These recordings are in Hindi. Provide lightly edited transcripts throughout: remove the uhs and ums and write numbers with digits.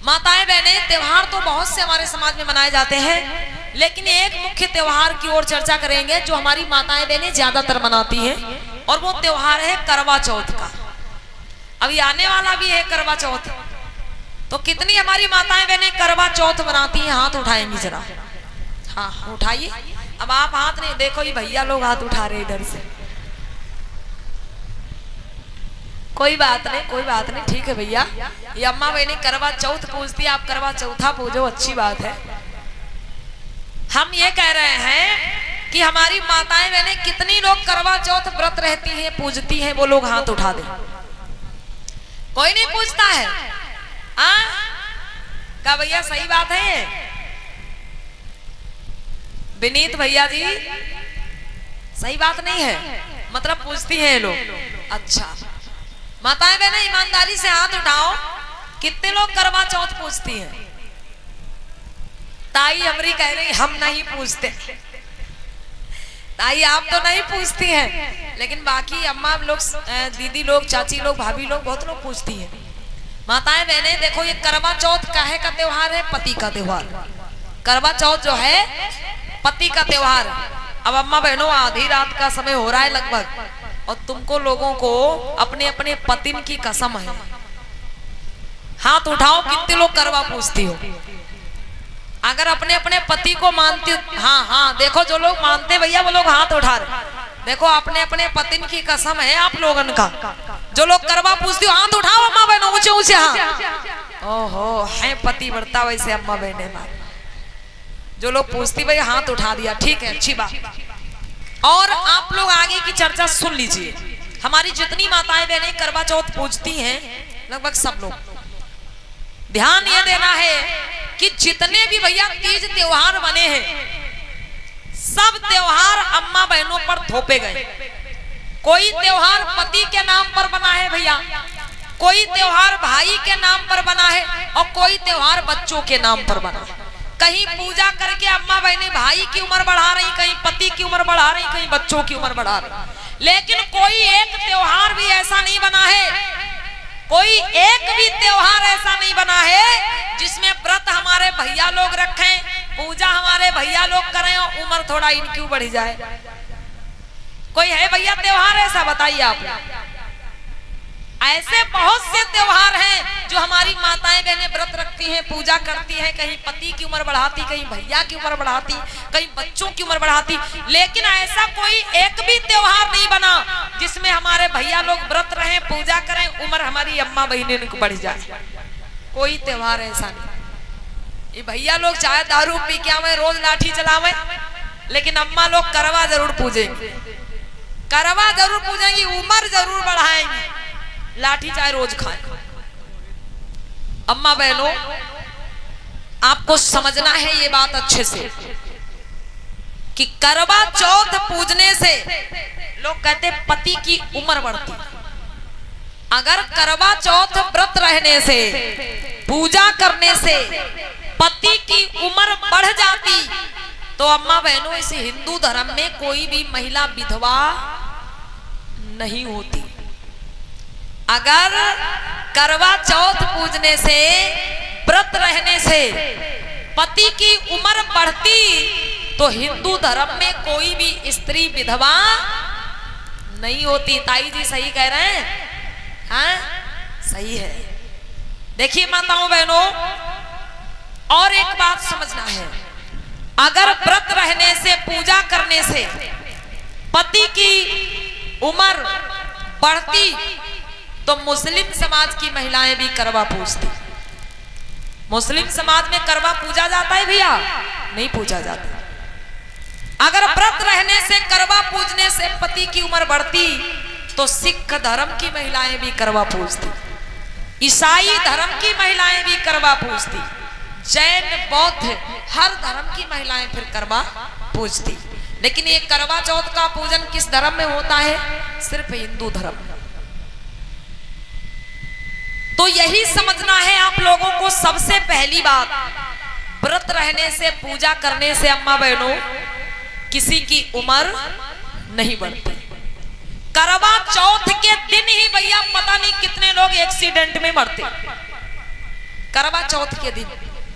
माताएं बहनें, त्योहार तो बहुत से हमारे समाज में मनाए जाते हैं, लेकिन एक मुख्य त्योहार की ओर चर्चा करेंगे जो हमारी माताएं बहनें ज्यादातर मनाती हैं, और वो त्योहार है करवा चौथ का। अभी आने वाला भी है करवा चौथ। तो कितनी हमारी माताएं बहनें करवा चौथ मनाती हैं? हाथ उठाएंगी जरा। हाँ उठाइए। अब आप हाथ नहीं, देखो ये भैया लोग हाथ उठा रहे इधर से। कोई बात नहीं, कोई बात नहीं, ठीक है भैया। ये अम्मा बहनी करवा चौथ पूजती है, आप करवा चौथा पूजो, अच्छी बात है। हम ये कह रहे हैं कि हमारी माताएं बहनें कितनी लोग करवा चौथ व्रत रहती हैं, पूजती हैं, वो लोग हाथ उठा दे। कोई नहीं पूछता है? क्या भैया सही बात है ये? विनीत भैया जी, सही बात नहीं है, मतलब पूछती हैं ये लोग। अच्छा माताएं बहनें ईमानदारी से हाथ उठाओ, कितने लोग करवा चौथ पूछती हैं? ताई हमारी कह रही हम नहीं पूछते। ताई आप तो नहीं पूछती हैं, लेकिन बाकी अम्मा लोग, दीदी लोग, चाची लोग, भाभी लोग, बहुत लोग पूछती हैं। माताएं बहनें देखो, ये करवा चौथ काहे का त्योहार है? पति का त्योहार। करवा चौथ जो है पति का त्योहार। अब अम्मा बहनों, आधी रात का समय हो रहा है लगभग, और तुमको लोगों को अपने अपने पतिन की कसम है। हाथ उठाओ, कितने लोग करवा पूछती हो? अगर अपने अपने पति को मानती, हाँ देखो जो लोग मानते भैया वो लोग हाथ उठा रहे। देखो अपने अपने पतिन की कसम है आप लोगन का। जो लोग करवा पूछती हो हाथ उठाओ अम्मा बहनों, ऊंचे ऊंचे हाथ। ओहो है पति बढ़ता वैसे अम्मा बहने। जो लोग पूछती भाई हाथ उठा दिया, ठीक है, अच्छी बात। और आप लोग आगे की चर्चा सुन लीजिए। हमारी जितनी माताएं बहनें करवा चौथ पूजती हैं, लगभग सब लोग, ध्यान ये देना है कि जितने भी भैया तीज त्योहार बने हैं, सब त्योहार अम्मा बहनों पर थोपे गए। कोई त्योहार पति के नाम पर बना है भैया, कोई त्योहार भाई के नाम पर बना है, और कोई त्योहार बच्चों के नाम पर बना है। कहीं पूजा करके अम्मा बहनें भाई की उम्र बढ़ा रही, कहीं पति की उम्र बढ़ा रही, कहीं बच्चों की उम्र बढ़ा रही। लेकिन कोई एक त्योहार भी ऐसा नहीं बना है, कोई एक भी त्योहार ऐसा नहीं बना है जिसमें व्रत हमारे भैया लोग रखें, पूजा हमारे भैया लोग करें और उम्र थोड़ा इनकी बढ़ी जाए। कोई है भैया त्योहार ऐसा? बताइए आप। ऐसे बहुत से त्योहार हैं जो हमारी माताएं बहनें व्रत रखती हैं, पूजा करती हैं, कहीं पति की उम्र बढ़ाती, कहीं भैया की उम्र बढ़ाती, कहीं बच्चों की उम्र बढ़ाती। लेकिन ऐसा कोई एक भी त्योहार नहीं बना जिसमें हमारे भैया लोग व्रत रहें, पूजा करें, उम्र हमारी अम्मा बहनें को बढ़ जाए। कोई त्योहार ऐसा नहीं। ये भैया लोग चाहे दारू पी के आवे, रोज लाठी चलावे, लेकिन अम्मा लोग करवा जरूर पूजेंगे, करवा जरूर पूजेंगी, उम्र जरूर बढ़ाएंगी, लाठी चाहे रोज खाए। अम्मा बहनों, आपको समझना है ये बात अच्छे से कि करवा चौथ पूजने से लोग कहते पति की उम्र बढ़ती। अगर करवा चौथ व्रत रहने से, पूजा करने से पति की उम्र बढ़ जाती, तो अम्मा बहनों इस हिंदू धर्म में कोई भी महिला विधवा नहीं होती। अगर करवा चौथ पूजने से, व्रत रहने से पति की उम्र बढ़ती, तो हिंदू धर्म में कोई भी स्त्री विधवा नहीं होती। ताई जी सही कह रहे हैं? हाँ सही है। देखिए माताओं बहनों, और एक बात समझना है, अगर व्रत रहने से, पूजा करने से पति की उम्र बढ़ती, तो मुस्लिम समाज की महिलाएं भी करवा पूजती। मुस्लिम समाज में करवा पूजा जाता है भैया? नहीं पूजा जाता। अगर व्रत रहने से, करवा पूजने से पति की उम्र बढ़ती, तो सिख धर्म की महिलाएं भी करवा पूजती, ईसाई धर्म की महिलाएं भी करवा पूजती, जैन बौद्ध हर धर्म की महिलाएं फिर करवा पूजती। लेकिन ये करवा चौथ का पूजन किस धर्म में होता है? सिर्फ हिंदू धर्म। तो यही समझना है आप लोगों को। सबसे पहली बात, व्रत रहने से, पूजा करने से अम्मा बहनों किसी की उम्र नहीं बढ़ती। करवा चौथ के दिन ही भैया पता नहीं कितने लोग एक्सीडेंट में मरते। करवा चौथ के दिन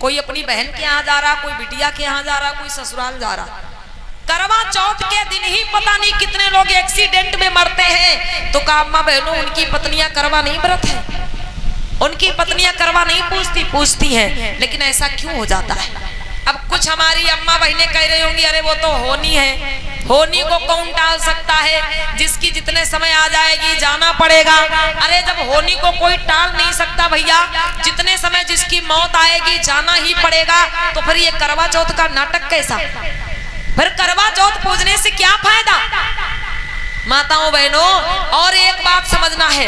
कोई अपनी बहन के यहाँ जा रहा, कोई बिटिया के यहाँ जा रहा, कोई ससुराल जा रहा। करवा चौथ के दिन ही पता नहीं कितने लोग एक्सीडेंट में मरते हैं। तो कहा अम्मा बहनों, उनकी पत्नियां करवा नहीं व्रत है, उनकी पत्नियां करवा नहीं पूछती हैं, लेकिन ऐसा क्यों हो जाता है? अब कुछ हमारी अम्मा बहनें कह रही होंगी, अरे वो तो होनी है, होनी को कौन टाल सकता है, जिसकी जितने समय आ जाएगी जाना पड़ेगा। अरे जब होनी को कोई टाल नहीं सकता भैया, जितने समय जिसकी मौत आएगी जाना ही पड़ेगा, तो फिर ये करवा चौथ का नाटक कैसा? फिर करवा चौथ पूजने से क्या फायदा? माताओं बहनों, और एक बात समझना है,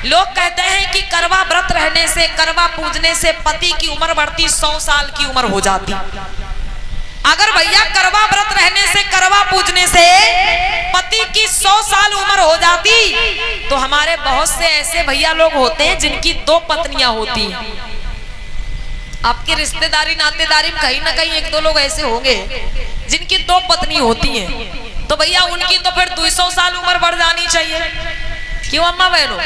लोग कहते हैं कि करवा व्रत रहने से, करवा पूजने से पति की उम्र बढ़ती, 100 साल की उम्र हो जाती। अगर भैया करवा व्रत रहने से, करवा पूजने से पति की 100 साल उम्र हो जाती, तो हमारे बहुत से ऐसे भैया लोग होते हैं जिनकी 2 पत्नियां होती हैं। आपकी रिश्तेदारी नातेदारी में कहीं ना कहीं 1-2 लोग ऐसे होंगे जिनकी 2 पत्नी होती हैं। तो भैया उनकी तो फिर 200 साल उम्र बढ़ जानी चाहिए। क्यों अम्मा बहनों?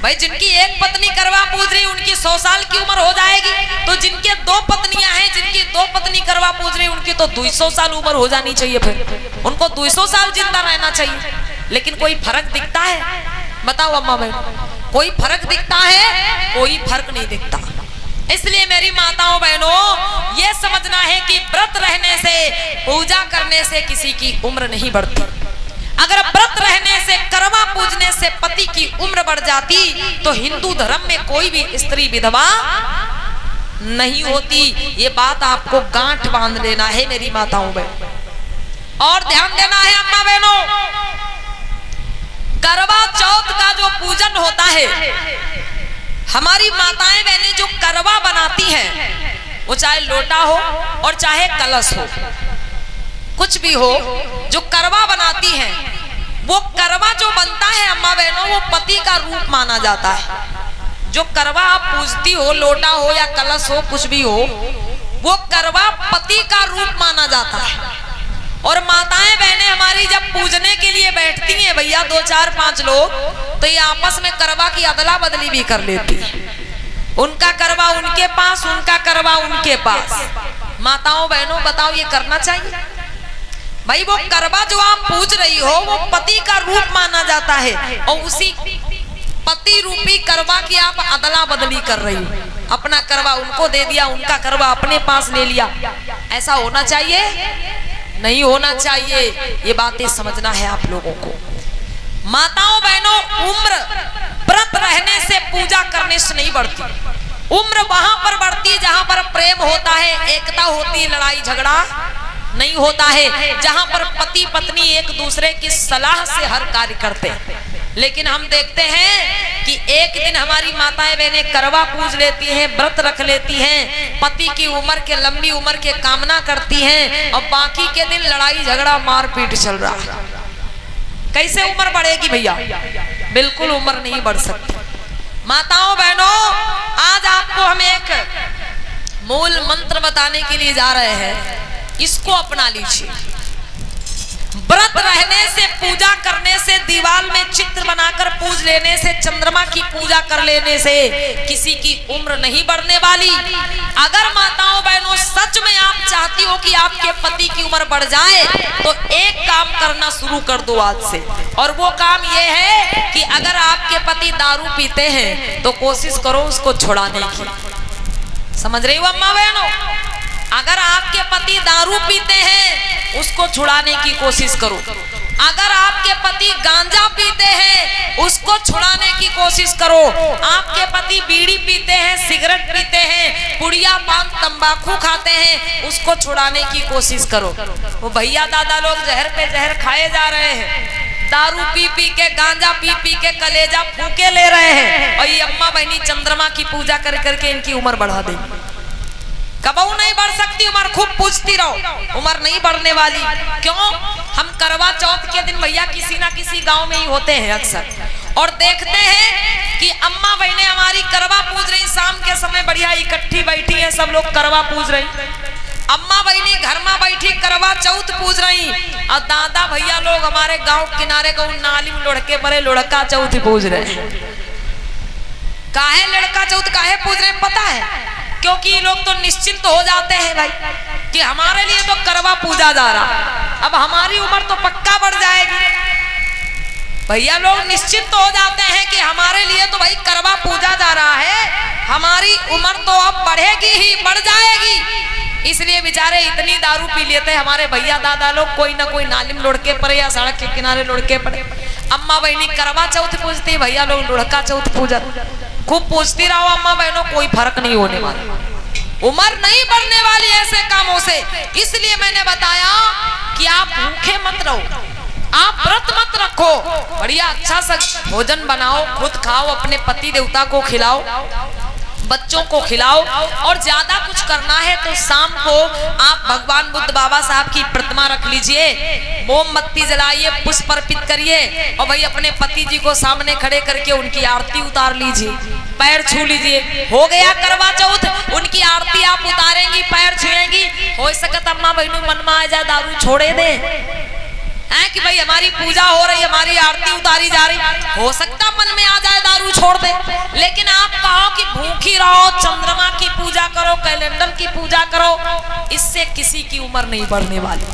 भाई जिनकी 1 पत्नी करवा पूज रही, उनकी 100 साल की उम्र हो जाएगी, तो जिनके 2 पत्नियां हैं, जिनकी 2 पत्नी करवा पूज रही, उनकी तो 200 साल उम्र हो जानी चाहिए, फिर उनको 200 साल जिंदा रहना चाहिए। लेकिन कोई फर्क दिखता है? बताओ अम्मा बहनों, कोई फर्क दिखता है? कोई फर्क नहीं दिखता। इसलिए मेरी माताओं बहनों, ये समझना है कि व्रत रहने से, पूजा करने से किसी की उम्र नहीं बढ़ती। अगर व्रत रहने से, करवा पूजने से पति की उम्र बढ़ जाती, तो हिंदू धर्म में कोई भी स्त्री विधवा नहीं होती। ये बात आपको गांठ बांध लेना है मेरी माताओं बहनों, और ध्यान देना है अम्मा बहनों। करवा चौथ का जो पूजन होता है, हमारी माताएं बहनें जो करवा बनाती हैं, वो चाहे लोटा हो और चाहे कलश हो, कुछ भी हो, जो करवा बनाती हैं, वो करवा जो बनता है अम्मा बहनों, वो पति का रूप माना जाता है। जो करवा आप पूजती हो, लोटा हो या कलश हो, कुछ भी हो, वो करवा पति का रूप माना जाता है। और माताएं बहनें हमारी जब पूजने के लिए बैठती हैं भैया, 2, 4, 5 लोग, तो ये आपस में करवा की अदला बदली भी कर लेती है। उनका करवा उनके पास, उनका करवा उनके पास। माताओं बहनों बताओ, ये करना चाहिए? भाई वो करवा जो आप पूज रही हो, वो पति का रूप माना जाता है, और उसी पति रूपी करवा की आप अदला बदली कर रही हो। अपना करवा उनको दे दिया, उनका करवा अपने पास ले लिया। ऐसा होना चाहिए? नहीं होना चाहिए। ये बातें समझना है आप लोगों को। माताओं बहनों, उम्र व्रत रहने से, पूजा करने से नहीं बढ़ती। उम्र वहां पर बढ़ती है जहां पर प्रेम होता है, एकता होती है, लड़ाई झगड़ा नहीं होता है, जहां पर पति पत्नी एक दूसरे की सलाह से हर कार्य करते हैं। लेकिन हम देखते हैं कि एक दिन हमारी माताएं बहनें करवा पूज लेती हैं, व्रत रख लेती हैं, पति की उम्र के, लंबी उम्र के कामना करती हैं, और बाकी के दिन लड़ाई झगड़ा मारपीट चल रहा है। कैसे उम्र बढ़ेगी भैया? बिल्कुल उम्र नहीं बढ़ सकती। माताओं बहनों, आज आपको हम एक मूल मंत्र बताने के लिए जा रहे हैं, इसको अपना लीजिए। व्रत रहने से, पूजा करने से, दीवार में चित्र बनाकर पूज लेने से, चंद्रमा की पूजा कर लेने से किसी की उम्र नहीं बढ़ने वाली। अगर माताओं बहनों सच में आप चाहती हो कि आपके पति की उम्र बढ़ जाए, तो एक काम करना शुरू कर दो आज से, और वो काम ये है कि अगर आपके पति दारू पीते हैं तो कोशिश करो उसको छुड़ाने की। समझ रही हो अम्मा बहनों? अगर आपके पति दारू पीते हैं, उसको छुड़ाने की कोशिश करो। अगर आपके पति गांजा पीते हैं, उसको छुड़ाने की कोशिश करो। आपके पति बीड़ी पीते हैं, सिगरेट पीते हैं, पुड़िया, पान, तंबाकू खाते हैं, उसको छुड़ाने की कोशिश करो। वो भैया दादा लोग जहर पे जहर खाए जा रहे हैं, दारू पी पी के, गांजा पी पी के कलेजा फूके ले रहे हैं, और ये अम्मा बहनी चंद्रमा की पूजा कर करके इनकी उम्र बढ़ा देगी। कबहू नहीं बढ़ सकती उम्र, खूब पूछती रहो, उम्र नहीं बढ़ने वाली। क्यों? हम करवा चौथ के दिन भैया किसी ना किसी गांव में ही होते हैं अक्सर, और देखते हैं कि अम्मा बहनें हमारी करवा पूज रही, शाम के समय बढ़िया इकट्ठी बैठी है, सब लोग करवा पूज रही। अम्मा बहनी घर में बैठी करवा चौथ पूज रही, और दादा भैया लोग हमारे गांव किनारे को नाली में लुढ़के बड़े लुढ़का चौथ पूज रहे। काहे लड़का चौथ काहे पूज रहे पता है? क्योंकि ये लोग तो निश्चिंत हो जाते हैं भाई कि हमारे लिए तो करवा पूजा जा रहा, अब हमारी उम्र तो पक्का बढ़ जाएगी। भैया लोग निश्चित हो जाते हैं कि हमारे लिए तो भाई करवा पूजा जा रहा है, हमारी उम्र तो अब बढ़ेगी ही, बढ़ जाएगी। इसलिए बेचारे इतनी दारू पी लेते हैं हमारे भैया दादा लोग, कोई ना कोई नाली में लुढ़के पड़े या सड़क के किनारे लुढ़के पड़े। अम्मा बहनी करवा चौथ पूजती, भैया लोग लुढ़का चौथ पूजा। खूब पूछती रहो अम्मा बहनों, कोई फर्क नहीं होने वाला, उम्र नहीं बढ़ने वाली ऐसे कामों से। इसलिए मैंने बताया कि आप भूखे मत रहो, आप व्रत मत रखो, बढ़िया अच्छा सा भोजन बनाओ, खुद खाओ, अपने पति देवता को खिलाओ, बच्चों को खिलाओ। और ज्यादा कुछ करना है तो शाम को आप भगवान बुद्ध बाबा साहब की प्रतिमा रख लीजिए, मोमबत्ती जलाइए, पुष्प अर्पित करिए और भाई अपने पति जी को सामने खड़े करके उनकी आरती उतार लीजिए, पैर छू लीजिए। हो गया करवा चौथ, उनकी आरती आप उतारेंगी, पैर छुएंगी। हो सकता अम्मा बहनों मन में आ जाए दारू छोड़े दे है कि भाई हमारी पूजा हो रही, हमारी आरती उतारी जा रही, हो सकता मन में आ जाए दारू छोड़ दे। लेकिन आप कहो कि भूखी रहो, चंद्रमा की पूजा करो, कैलेंडर की पूजा करो, इससे किसी की उम्र नहीं बढ़ने वाली।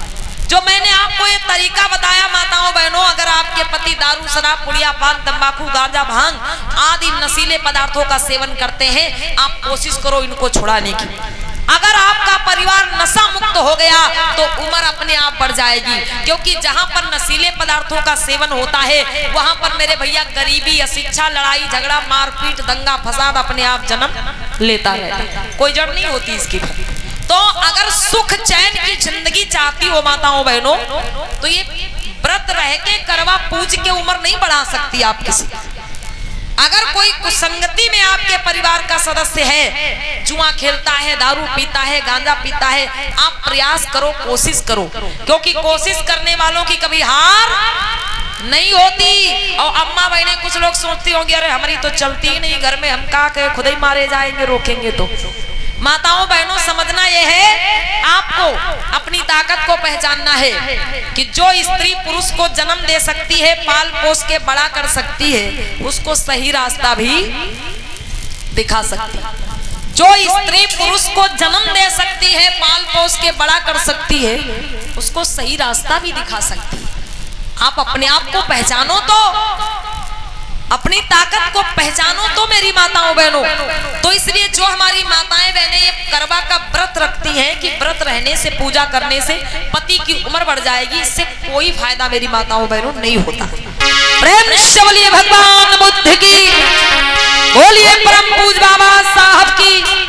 जो मैंने आपको ये तरीका बताया माताओं बहनों, अगर आपके पति दारू शराब पुड़िया पान तंबाकू गांजा भांग आदि नशीले पदार्थों का सेवन करते हैं, आप कोशिश करो इनको छुड़ाने की। अगर आपका परिवार नशा मुक्त हो गया तो उम्र अपने आप बढ़ जाएगी, क्योंकि जहां पर नशीले पदार्थों का सेवन होता है वहां पर मेरे भैया गरीबी, अशिक्षा, लड़ाई झगड़ा, मारपीट, दंगा फसाद अपने आप जन्म लेता रहता, कोई जड़ नहीं होती इसकी। तो अगर सुख चैन की जिंदगी चाहती हो माताओं बहनों, तो ये व्रत रह के करवा पूज के उम्र नहीं बढ़ा सकती आप किसी। अगर कोई कुसंगति में आपके परिवार का सदस्य है, जुआ खेलता है, दारू पीता है, गांजा पीता है, आप प्रयास करो, कोशिश करो, क्योंकि कोशिश करने वालों की कभी हार नहीं होती। और अम्मा बहने कुछ लोग सोचती होंगी अरे हमारी तो चलती ही नहीं घर में, हम का कहे खुद ही मारे जाएंगे रोकेंगे तो। माताओं बहनों समझना यह है, आपको अपनी ताकत को पहचानना है कि जो स्त्री पुरुष को जन्म दे सकती है, पाल पोस के बड़ा कर सकती है, उसको सही रास्ता भी दिखा सकती है। जो स्त्री पुरुष को जन्म दे सकती है, पाल पोस के बड़ा कर सकती है, उसको सही रास्ता भी दिखा सकती है। आप अपने आप को पहचानो तो, अपनी ताकत को पहचानो तो मेरी माताओं बहनों। तो इसलिए जो हमारी माताएं बहनें ये करवा का व्रत रखती हैं कि व्रत रहने से, पूजा करने से पति की उम्र बढ़ जाएगी, इससे कोई फायदा मेरी माताओं बहनों नहीं होता। प्रेम से बोलिए भगवान बुद्ध की, बोलिए परम पूज बाबा साहब की।